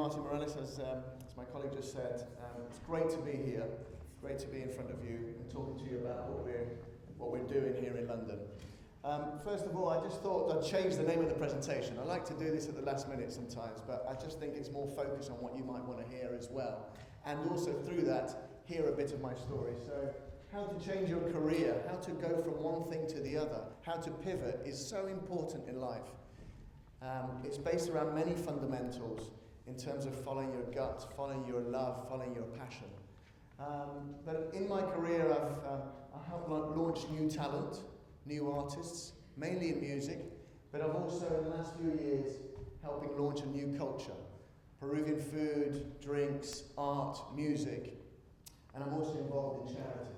Martin Morales, as my colleague just said. It's great to be here, great to be in front of you and talking to you about what we're doing here in London. First of all, I just thought I'd change the name of the presentation. I like to do this at the last minute sometimes, but I just think it's more focused on what you might want to hear as well. And also through that, hear a bit of my story. So, how to change your career, how to go from one thing to the other, how to pivot is so important in life. It's based around many fundamentals in terms of following your gut, following your love, following your passion. But in my career, I have launched new talent, new artists, mainly in music, but I've also, in the last few years, helping launch a new culture. Peruvian food, drinks, art, music, and I'm also involved in charity.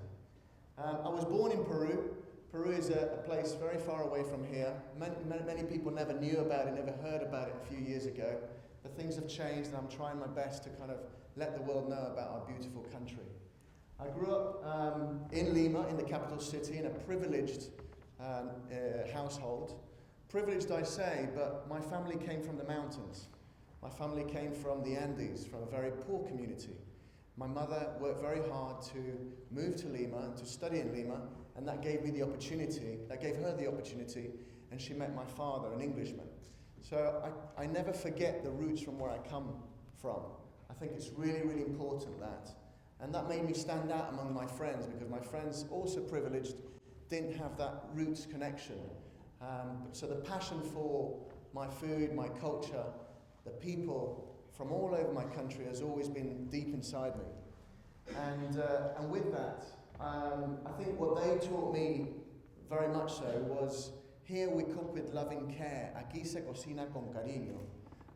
I was born in Peru. Peru is a place very far away from here. Many people never knew about it, never heard about it a few years ago. But things have changed, and I'm trying my best to kind of let the world know about our beautiful country. I grew up in Lima, in the capital city, in a privileged household. Privileged, I say, but my family came from the mountains. My family came from the Andes, from a very poor community. My mother worked very hard to move to Lima and to study in Lima, and that gave her the opportunity, and she met my father, an Englishman. So I never forget the roots from where I come from. I think it's really, really important that. And that made me stand out among my friends, because my friends, also privileged, didn't have that roots connection. So the passion for my food, my culture, the people from all over my country has always been deep inside me. And with that, I think what they taught me very much so was, here we cook with loving care. Aquí se cocina con cariño.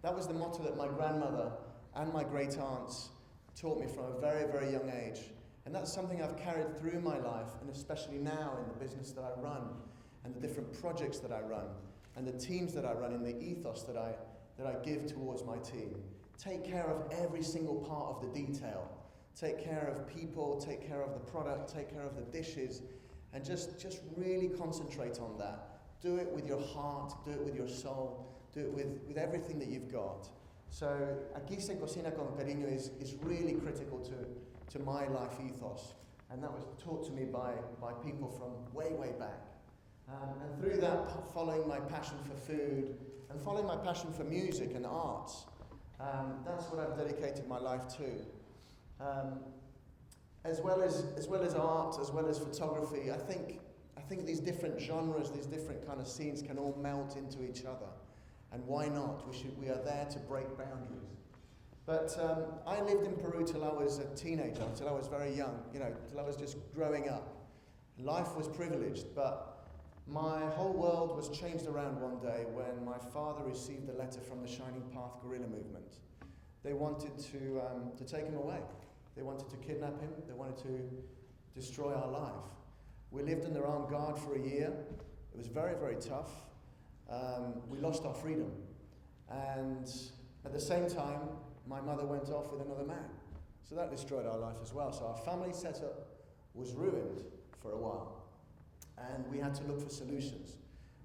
That was the motto that my grandmother and my great aunts taught me from a very, very young age. And that's something I've carried through my life, and especially now in the business that I run, and the different projects that I run, and the teams that I run, and the ethos that I give towards my team. Take care of every single part of the detail. Take care of people, take care of the product, take care of the dishes, and just really concentrate on that. Do it with your heart, do it with your soul, do it with everything that you've got. So, aquí se cocina con cariño is really critical to my life ethos. And that was taught to me by people from way, way back. And through that, following my passion for food, and following my passion for music and arts, that's what I've dedicated my life to. As well as art, as well as photography, I think these different genres, these different kind of scenes can all melt into each other. And why not? We are there to break boundaries. But I lived in Peru till I was a teenager, till I was very young, till I was just growing up. Life was privileged, but my whole world was changed around one day when my father received a letter from the Shining Path guerrilla movement. They wanted to take him away. They wanted to kidnap him. They wanted to destroy our life. We lived under armed guard for a year. It was very, very tough. We lost our freedom. And at the same time, my mother went off with another man. So that destroyed our life as well. So our family setup was ruined for a while. And we had to look for solutions.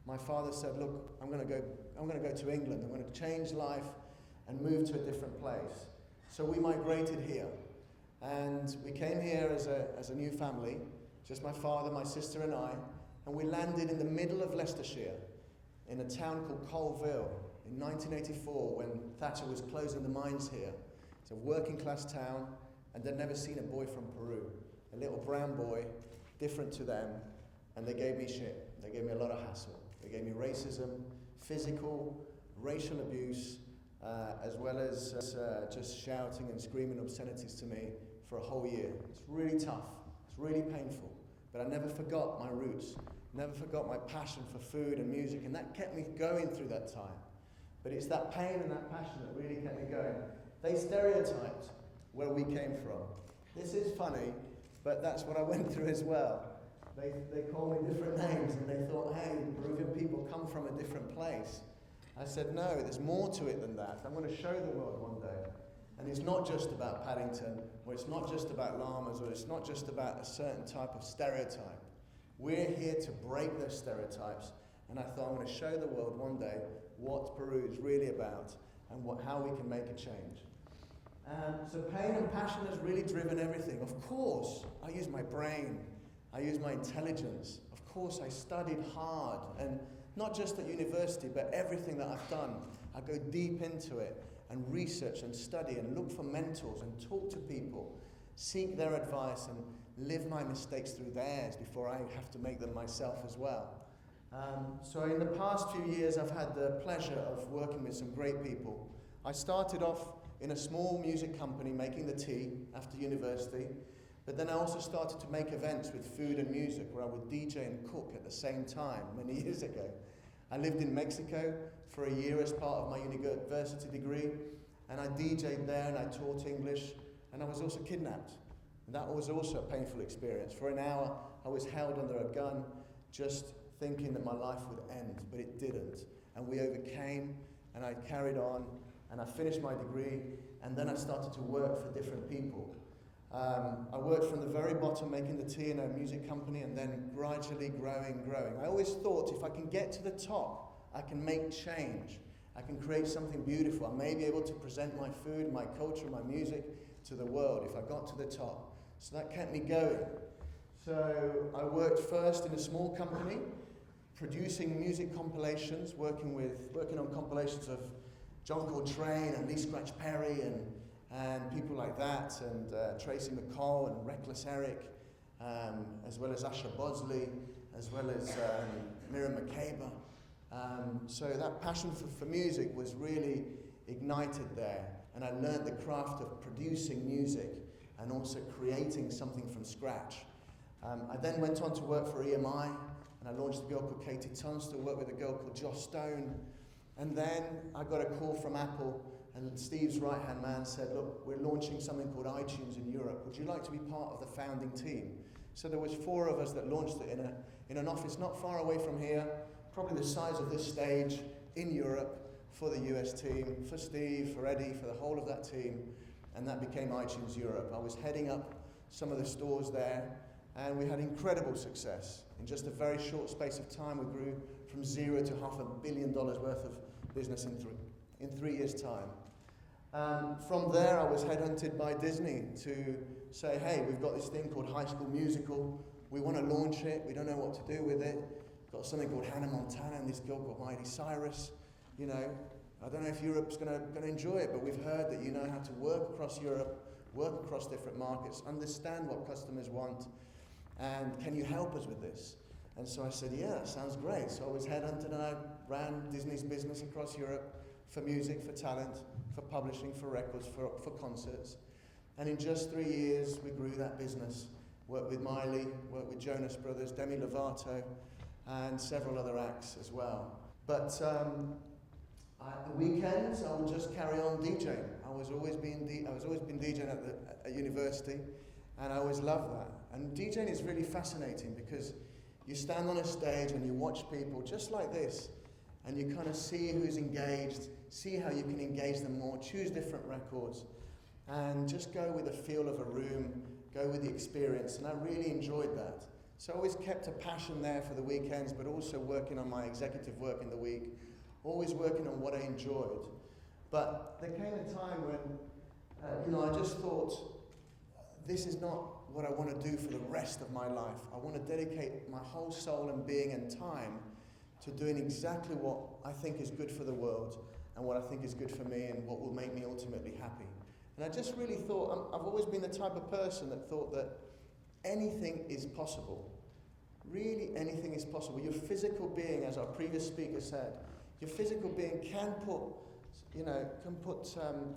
My father said, look, I'm going to go to England. I'm going to change life and move to a different place. So we migrated here. And we came here as a new family, just my father, my sister and I, and we landed in the middle of Leicestershire in a town called Colville in 1984 when Thatcher was closing the mines here. It's a working class town, and they'd never seen a boy from Peru, a little brown boy, different to them, and they gave me shit. They gave me a lot of hassle. They gave me racism, physical, racial abuse, as well as just shouting and screaming obscenities to me for a whole year. It's really tough. It's really painful. But I never forgot my roots, never forgot my passion for food and music, and that kept me going through that time. But it's that pain and that passion that really kept me going. They stereotyped where we came from. This is funny, but that's what I went through as well. They called me different names, and they thought, hey, Peruvian people come from a different place. I said, no, there's more to it than that. I'm going to show the world one day. And it's not just about Paddington, or it's not just about llamas, or it's not just about a certain type of stereotype. We're here to break those stereotypes, and I thought I'm going to show the world one day what Peru is really about and how we can make a change. So pain and passion has really driven everything. Of course, I use my brain. I use my intelligence. Of course, I studied hard, and not just at university, but everything that I've done, I go deep into it and research and study and look for mentors and talk to people, seek their advice and live my mistakes through theirs before I have to make them myself as well. So in the past few years, I've had the pleasure of working with some great people. I started off in a small music company making the tea after university, but then I also started to make events with food and music where I would DJ and cook at the same time many years ago. I lived in Mexico for a year as part of my university degree, and I DJ'd there and I taught English, and I was also kidnapped. And that was also a painful experience. For an hour, I was held under a gun, just thinking that my life would end, but it didn't. And we overcame, and I carried on, and I finished my degree, and then I started to work for different people. I worked from the very bottom, making the tea in a music company, and then gradually growing. I always thought if I can get to the top, I can make change. I can create something beautiful. I may be able to present my food, my culture, my music to the world if I got to the top. So that kept me going. So I worked first in a small company, producing music compilations, working on compilations of John Coltrane and Lee Scratch Perry and people like that, and Tracy McCall and Reckless Eric, as well as Asher Bosley, as well as Miriam Makeba. So that passion for music was really ignited there, and I learned the craft of producing music and also creating something from scratch. I then went on to work for EMI, and I launched a girl called Katie Tunstall, worked with a girl called Joss Stone, and then I got a call from Apple, and Steve's right-hand man said, look, we're launching something called iTunes in Europe. Would you like to be part of the founding team? So there was 4 of us that launched it in an office not far away from here, probably the size of this stage, in Europe, for the US team, for Steve, for Eddie, for the whole of that team, and that became iTunes Europe. I was heading up some of the stores there, and we had incredible success. In just a very short space of time, we grew from 0 to $500 million worth of business in 3 years' time. From there, I was headhunted by Disney to say, hey, we've got this thing called High School Musical. We want to launch it. We don't know what to do with it. Got something called Hannah Montana and this girl called Miley Cyrus. You know, I don't know if Europe's going to enjoy it, but we've heard that you know how to work across Europe, work across different markets, understand what customers want, and can you help us with this? And so I said, yeah, sounds great. So I was headhunted, and I ran Disney's business across Europe for music, for talent, for publishing, for records, for concerts. And in just 3 years, we grew that business. Worked with Miley, worked with Jonas Brothers, Demi Lovato, and several other acts as well. But the weekends, I would just carry on DJing. I was always been DJing at university, and I always loved that. And DJing is really fascinating because you stand on a stage and you watch people just like this, and you kind of see who's engaged, see how you can engage them more, choose different records, and just go with the feel of a room, go with the experience, and I really enjoyed that. So I always kept a passion there for the weekends, but also working on my executive work in the week, always working on what I enjoyed. But there came a time when, I just thought, this is not what I want to do for the rest of my life. I want to dedicate my whole soul and being and time to doing exactly what I think is good for the world and what I think is good for me and what will make me ultimately happy. And I just really thought, I've always been the type of person that thought that anything is possible. Really, anything is possible. Your physical being, as our previous speaker said, your physical being can put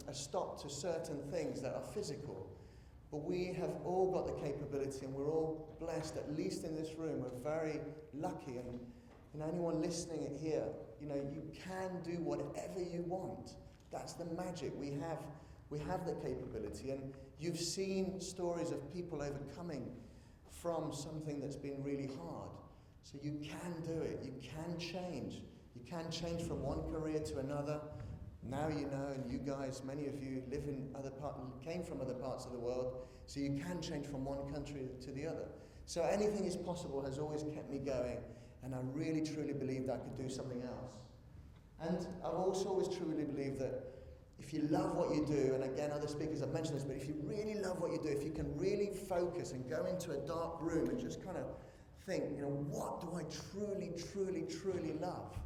a stop to certain things that are physical. But we have all got the capability, and we're all blessed, at least in this room. We're very lucky, and anyone listening here, you can do whatever you want. That's the magic. We have the capability, and you've seen stories of people overcoming from something that's been really hard. So you can do it. You can change. You can change from one career to another. Now you know, and you guys, many of you came from other parts of the world, so you can change from one country to the other. So anything is possible has always kept me going, and I really truly believed I could do something else. And I've also always truly believed that if you love what you do, and again, other speakers have mentioned this, but if you really love what you do, if you can really focus and go into a dark room and just kind of think, what do I truly, truly, truly love?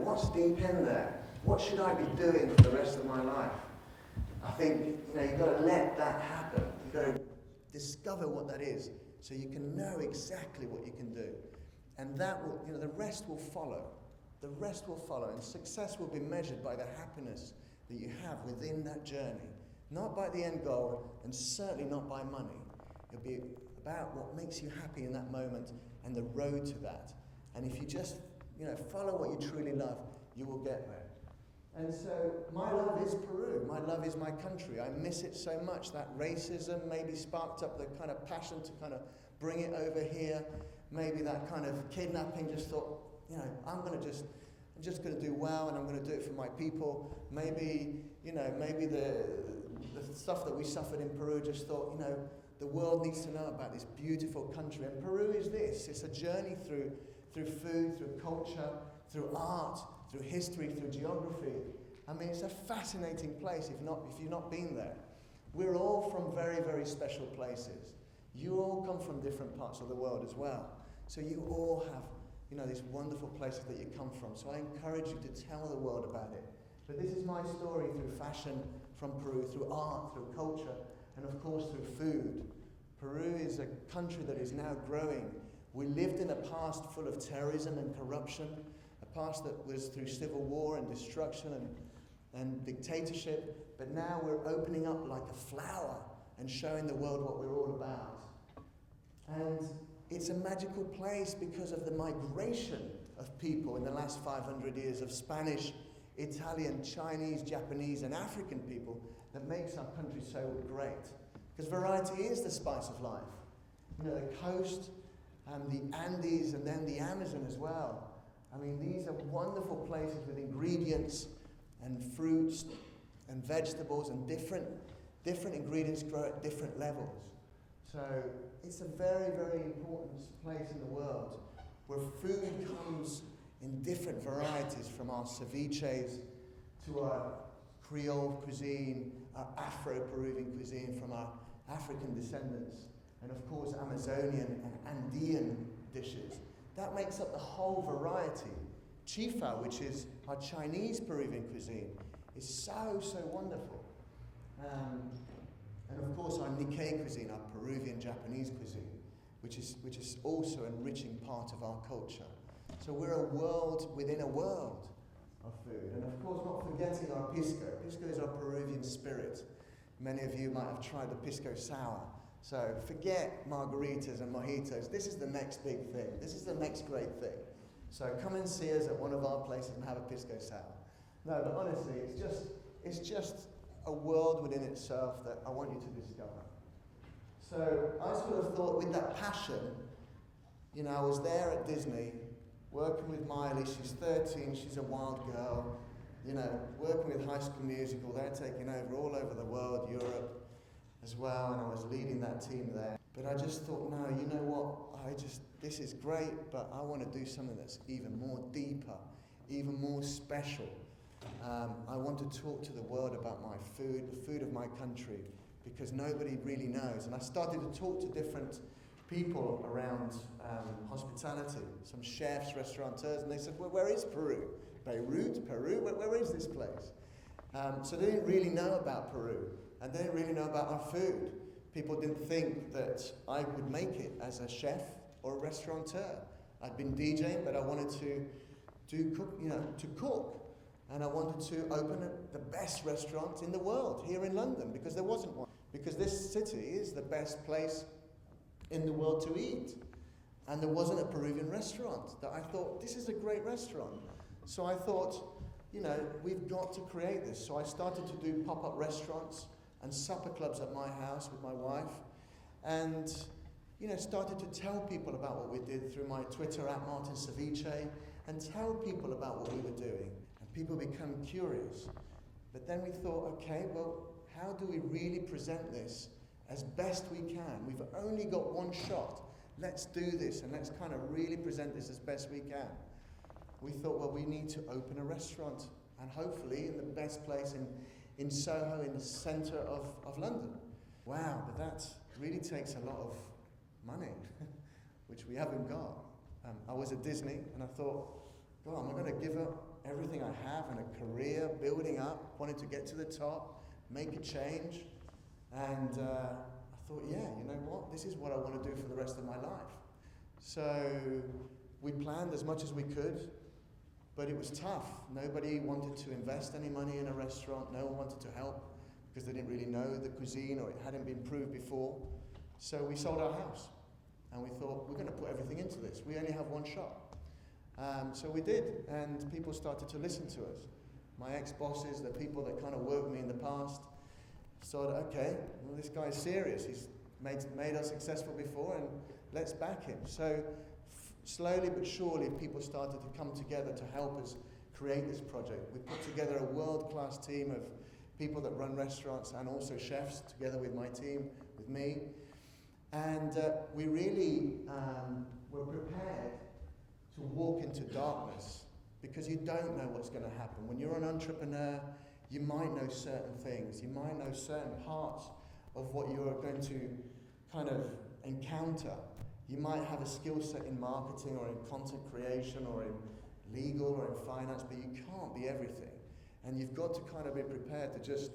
What's deep in there? What should I be doing for the rest of my life? I think, you've got to let that happen. You've got to discover what that is so you can know exactly what you can do. And that will, the rest will follow. The rest will follow, and success will be measured by the happiness that you have within that journey. Not by the end goal, and certainly not by money. It'll be about what makes you happy in that moment and the road to that. And if you just, follow what you truly love, you will get there. And so my love is Peru. My love is my country. I miss it so much. That racism maybe sparked up the kind of passion to kind of bring it over here. Maybe that kind of kidnapping just thought, I'm just going to do well, and I'm going to do it for my people. Maybe, maybe the stuff that we suffered in Peru just thought, the world needs to know about this beautiful country. And Peru is this. It's a journey through food, through culture, through art, through history, through geography. I mean, it's a fascinating place if you've not been there. We're all from very, very special places. You all come from different parts of the world as well. So you all have, these wonderful places that you come from. So I encourage you to tell the world about it. But this is my story through fashion from Peru, through art, through culture, and of course through food. Peru is a country that is now growing. We lived in a past full of terrorism and corruption, a past that was through civil war and destruction and dictatorship, but now we're opening up like a flower and showing the world what we're all about. And it's a magical place because of the migration of people in the last 500 years of Spanish, Italian, Chinese, Japanese, and African people that makes our country so great. Because variety is the spice of life. The coast, the Andes, and then the Amazon as well. I mean, these are wonderful places with ingredients and fruits and vegetables, and different ingredients grow at different levels. So it's a very, very important place in the world where food comes in different varieties, from our ceviches to our Creole cuisine, our Afro-Peruvian cuisine from our African descendants, and of course Amazonian and Andean dishes. That makes up the whole variety. Chifa, which is our Chinese Peruvian cuisine, is so, so wonderful. And of course our Nikkei cuisine, our Peruvian Japanese cuisine, which is also an enriching part of our culture. So we're a world within a world of food. And of course not forgetting our Pisco. Pisco is our Peruvian spirit. Many of you might have tried the Pisco sour. So forget margaritas and mojitos. This is the next big thing. This is the next great thing. So come and see us at one of our places and have a Pisco sour. No, but honestly, it's just a world within itself that I want you to discover. So I sort of thought with that passion, I was there at Disney, working with Miley. She's 13, she's a wild girl. Working with High School Musical, they're taking over all over the world, Europe as well, and I was leading that team there. But I just thought, no, you know what, this is great, but I want to do something that's even more deeper, even more special. I want to talk to the world about my food, the food of my country, because nobody really knows. And I started to talk to different people around hospitality, some chefs, restaurateurs, and they said, well, where is Peru? Beirut, Peru, where is this place? So they didn't really know about Peru, and they didn't really know about our food. People didn't think that I would make it as a chef or a restaurateur. I'd been DJing, but I wanted to cook. And I wanted to open the best restaurant in the world here in London, because there wasn't one. Because this city is the best place in the world to eat. And there wasn't a Peruvian restaurant that I thought, this is a great restaurant. So I thought, we've got to create this. So I started to do pop-up restaurants and supper clubs at my house with my wife. And, started to tell people about what we did through my Twitter @MartinCeviche, and tell people about what we were doing. People become curious. But then we thought, okay, well, how do we really present this as best we can? We've only got one shot. Let's do this, and let's kind of really present this as best we can. We thought, well, we need to open a restaurant and hopefully in the best place in Soho, in the centre of London. Wow, but that really takes a lot of money, which we haven't got. I was at Disney and I thought, God, am I going to give up everything I have and a career building up, wanting to get to the top, make a change? And I thought, yeah, you know what? This is what I want to do for the rest of my life. So we planned as much as we could, but it was tough. Nobody wanted to invest any money in a restaurant. No one wanted to help because they didn't really know the cuisine or it hadn't been proved before. So we sold our house and we thought, we're going to put everything into this. We only have one shop. So we did, and people started to listen to us. My ex-bosses, the people that kind of worked with me in the past, thought, okay, well, this guy's serious. He's made us successful before, and let's back him. So slowly but surely, people started to come together to help us create this project. We put together a world-class team of people that run restaurants and also chefs, together with my team, with me. And we really were prepared to walk into darkness, because you don't know what's going to happen. When you're an entrepreneur, you might know certain things. You might know certain parts of what you're going to kind of encounter. You might have a skill set in marketing or in content creation or in legal or in finance, but you can't be everything. And you've got to kind of be prepared to just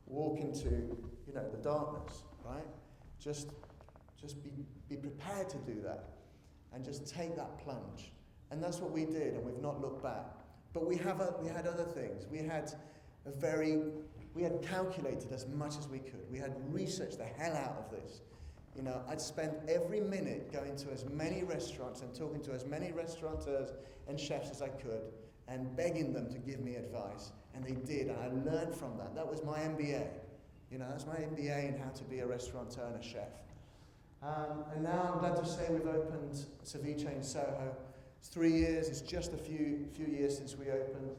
walk into, the darkness, right? Just be prepared to do that and just take that plunge. And that's what we did, and we've not looked back. But we had other things. We had calculated as much as we could. We had researched the hell out of this. I'd spent every minute going to as many restaurants and talking to as many restaurateurs and chefs as I could and begging them to give me advice. And they did, and I learned from that. That was my MBA. That's my MBA in how to be a restaurateur and a chef. And now I'm glad to say we've opened Ceviche in Soho. It's 3 years, it's just a few years since we opened.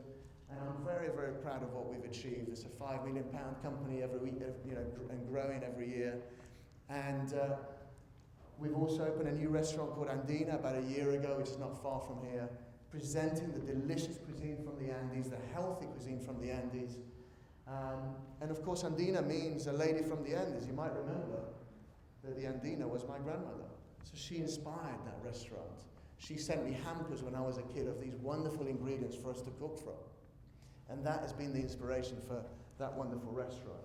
And I'm very, very proud of what we've achieved. It's a £5 million company every week, and growing every year. And we've also opened a new restaurant called Andina about a year ago, which is not far from here, presenting the delicious cuisine from the Andes, the healthy cuisine from the Andes. And of course, Andina means a lady from the Andes. You might remember that the Andina was my grandmother. So she inspired that restaurant. She sent me hampers when I was a kid of these wonderful ingredients for us to cook from. And that has been the inspiration for that wonderful restaurant.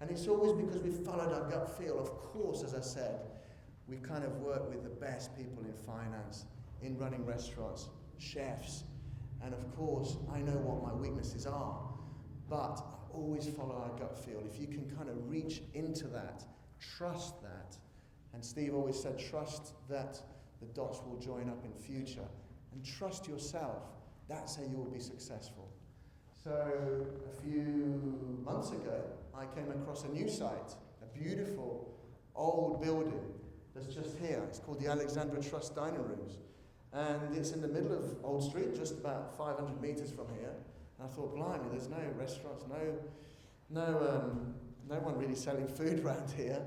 And it's always because we've followed our gut feel. Of course, as I said, we've kind of worked with the best people in finance, in running restaurants, chefs. And of course, I know what my weaknesses are. But I always follow our gut feel. If you can kind of reach into that, trust that. And Steve always said, trust that the dots will join up in future. And trust yourself. That's how you will be successful. So a few months ago, I came across a new site, a beautiful old building that's just here. It's called the Alexandra Trust Dining Rooms. And it's in the middle of Old Street, just about 500 meters from here. And I thought, blimey, there's no restaurants, no one really selling food around here.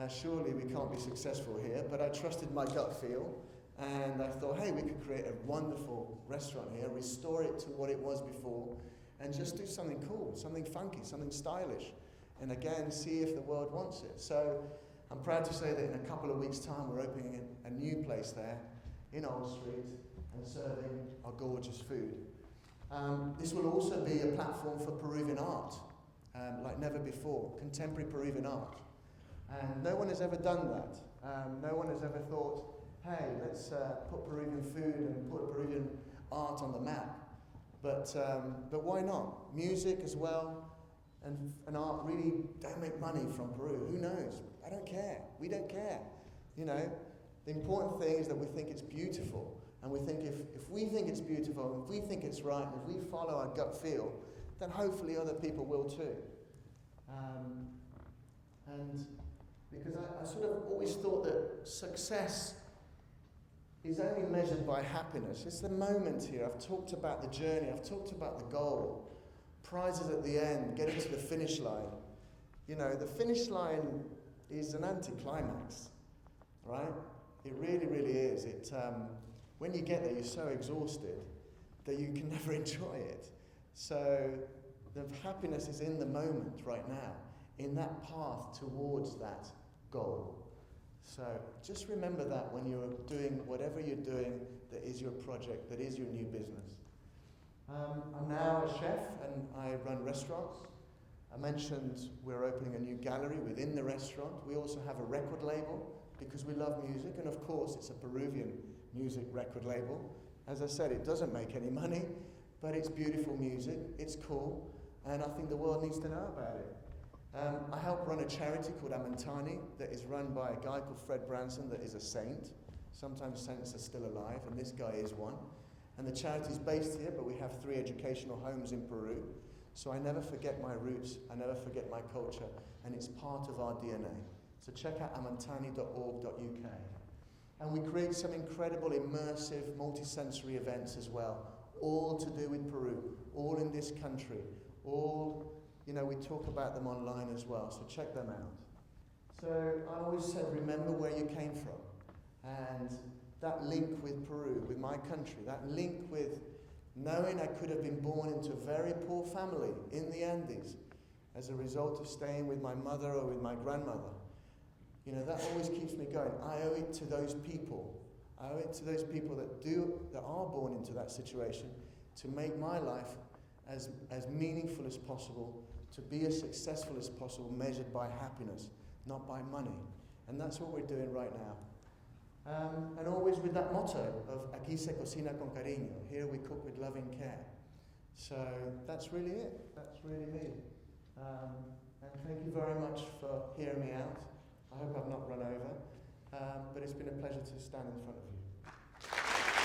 Surely we can't be successful here. But I trusted my gut feel. And I thought, hey, we could create a wonderful restaurant here, restore it to what it was before, and just do something cool, something funky, something stylish. And again, see if the world wants it. So I'm proud to say that in a couple of weeks' time, we're opening a new place there in Old Street and serving our gorgeous food. This will also be a platform for Peruvian art, like never before, contemporary Peruvian art. And no one has ever done that. No one has ever thought, hey, let's put Peruvian food and put Peruvian art on the map. But why not? Music as well, and art really don't make money from Peru. Who knows? I don't care. We don't care. The important thing is that we think it's beautiful. And we think if we think it's beautiful, if we think it's right, and if we follow our gut feel, then hopefully other people will too. And because I sort of always thought that success is only measured by happiness. It's the moment here. I've talked about the journey. I've talked about the goal. Prizes at the end, getting to the finish line. The finish line is an anticlimax, right? It really, really is. When you get there, you're so exhausted that you can never enjoy it. So the happiness is in the moment right now, in that path towards that goal. So just remember that when you're doing whatever you're doing that is your project, that is your new business. I'm now a chef and I run restaurants. I mentioned we're opening a new gallery within the restaurant. We also have a record label because we love music, and of course it's a Peruvian music record label. As I said, it doesn't make any money, but it's beautiful music, it's cool, and I think the world needs to know about it. I help run a charity called Amantani that is run by a guy called Fred Branson that is a saint. Sometimes saints are still alive, and this guy is one. And the charity is based here, but we have 3 educational homes in Peru. So I never forget my roots, I never forget my culture, and it's part of our DNA. So check out amantani.org.uk. And we create some incredible, immersive, multi-sensory events as well, all to do with Peru, all in this country, all, we talk about them online as well, so check them out. So I always said, remember where you came from. And that link with Peru, with my country, that link with knowing I could have been born into a very poor family in the Andes as a result of staying with my mother or with my grandmother. That always keeps me going. I owe it to those people. I owe it to those people that are born into that situation to make my life as meaningful as possible, to be as successful as possible, measured by happiness, not by money. And that's what we're doing right now. And always with that motto of aquí se cocina con cariño, here we cook with loving care. So that's really it. That's really me. And thank you very much for hearing me out. I hope I've not run over, but it's been a pleasure to stand in front of you.